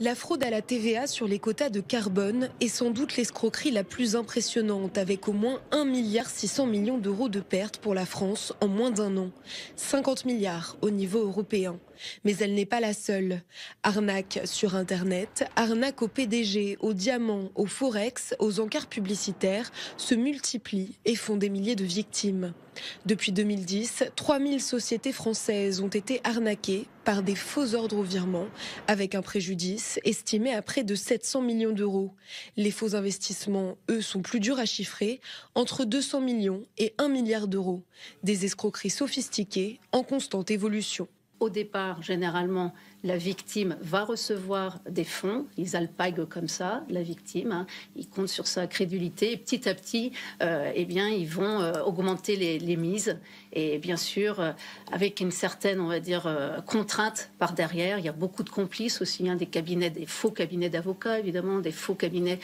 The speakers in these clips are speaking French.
La fraude à la TVA sur les quotas de carbone est sans doute l'escroquerie la plus impressionnante, avec au moins 1,6 milliard d'euros de pertes pour la France en moins d'un an. 50 milliards au niveau européen. Mais elle n'est pas la seule. Arnaque sur Internet, arnaque au PDG, aux diamants, aux forex, aux encarts publicitaires se multiplient et font des milliers de victimes. Depuis 2010, 3000 sociétés françaises ont été arnaquées par des faux ordres au virement, avec un préjudice estimé à près de 700 millions d'euros. Les faux investissements, eux, sont plus durs à chiffrer, entre 200 millions et 1 milliard d'euros. Des escroqueries sophistiquées en constante évolution. Au départ, généralement, la victime va recevoir des fonds. Ils alpaguent comme ça, la victime. Ils comptent sur sa crédulité. Et petit à petit, ils vont augmenter les mises. Et bien sûr, avec une certaine, on va dire, contrainte par derrière. Il y a beaucoup de complices aussi, des cabinets, des faux cabinets d'avocats, évidemment, des faux cabinets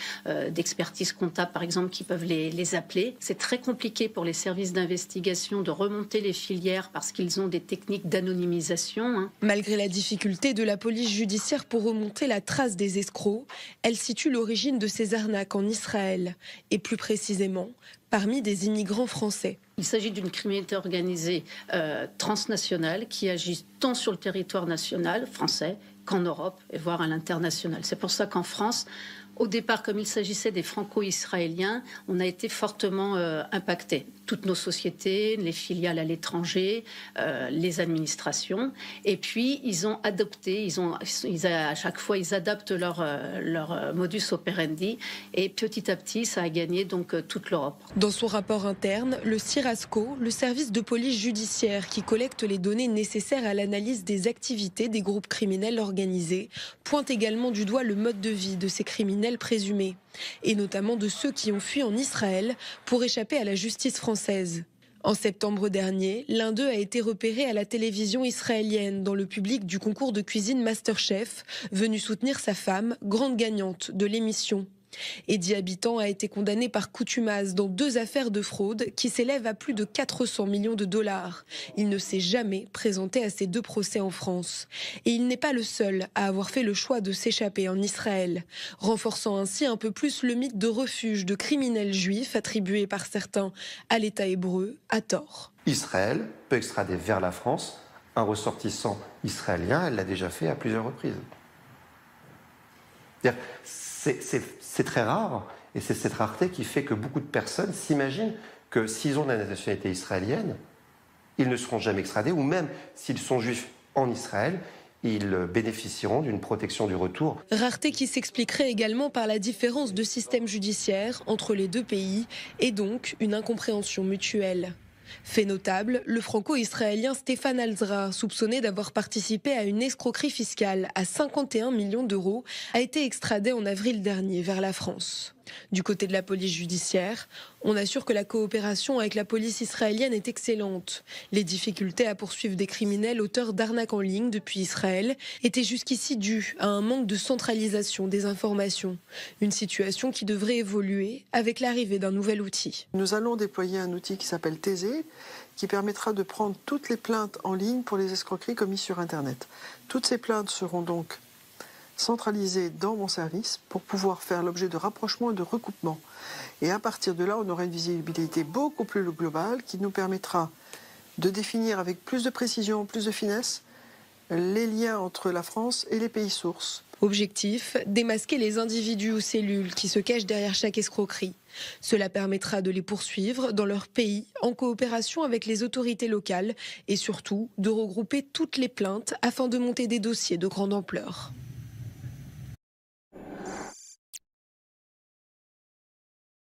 d'expertise comptable, par exemple, qui peuvent les appeler. C'est très compliqué pour les services d'investigation de remonter les filières parce qu'ils ont des techniques d'anonymisation. Malgré la difficulté de la police judiciaire pour remonter la trace des escrocs, elle situe l'origine de ces arnaques en Israël, et plus précisément parmi des immigrants français. Il s'agit d'une criminalité organisée transnationale qui agit tant sur le territoire national français qu'en Europe et voire à l'international. C'est pour ça qu'en France, au départ, comme il s'agissait des franco-israéliens, on a été fortement impactés. Toutes nos sociétés, les filiales à l'étranger, les administrations. Et puis, ils ont adopté, à chaque fois, ils adaptent leur modus operandi. Et petit à petit, ça a gagné donc toute l'Europe. Dans son rapport interne, le CIRASCO, le service de police judiciaire qui collecte les données nécessaires à l'analyse des activités des groupes criminels organisés, pointe également du doigt le mode de vie de ces criminels présumés, et notamment de ceux qui ont fui en Israël pour échapper à la justice française. En septembre dernier, l'un d'eux a été repéré à la télévision israélienne dans le public du concours de cuisine MasterChef, venu soutenir sa femme, grande gagnante de l'émission. Eddie Habitant a été condamné par contumace dans 2 affaires de fraude qui s'élèvent à plus de 400 millions de dollars. Il ne s'est jamais présenté à ces 2 procès en France. Et il n'est pas le seul à avoir fait le choix de s'échapper en Israël, renforçant ainsi un peu plus le mythe de refuge de criminels juifs attribué par certains à l'État hébreu à tort. Israël peut extrader vers la France un ressortissant israélien, elle l'a déjà fait à plusieurs reprises. C'est très rare, et c'est cette rareté qui fait que beaucoup de personnes s'imaginent que s'ils ont la nationalité israélienne, ils ne seront jamais extradés, ou même s'ils sont juifs en Israël, ils bénéficieront d'une protection du retour. Rareté qui s'expliquerait également par la différence de système judiciaire entre les 2 pays, et donc une incompréhension mutuelle. Fait notable, le franco-israélien Stéphane Alzra, soupçonné d'avoir participé à une escroquerie fiscale à 51 millions d'euros, a été extradé en avril dernier vers la France. Du côté de la police judiciaire, on assure que la coopération avec la police israélienne est excellente. Les difficultés à poursuivre des criminels auteurs d'arnaques en ligne depuis Israël étaient jusqu'ici dues à un manque de centralisation des informations. Une situation qui devrait évoluer avec l'arrivée d'un nouvel outil. Nous allons déployer un outil qui s'appelle Thésée, qui permettra de prendre toutes les plaintes en ligne pour les escroqueries commises sur Internet. Toutes ces plaintes seront donc centralisé dans mon service pour pouvoir faire l'objet de rapprochements et de recoupements. Et à partir de là, on aura une visibilité beaucoup plus globale qui nous permettra de définir avec plus de précision, plus de finesse, les liens entre la France et les pays sources. Objectif, démasquer les individus ou cellules qui se cachent derrière chaque escroquerie. Cela permettra de les poursuivre dans leur pays en coopération avec les autorités locales et surtout de regrouper toutes les plaintes afin de monter des dossiers de grande ampleur.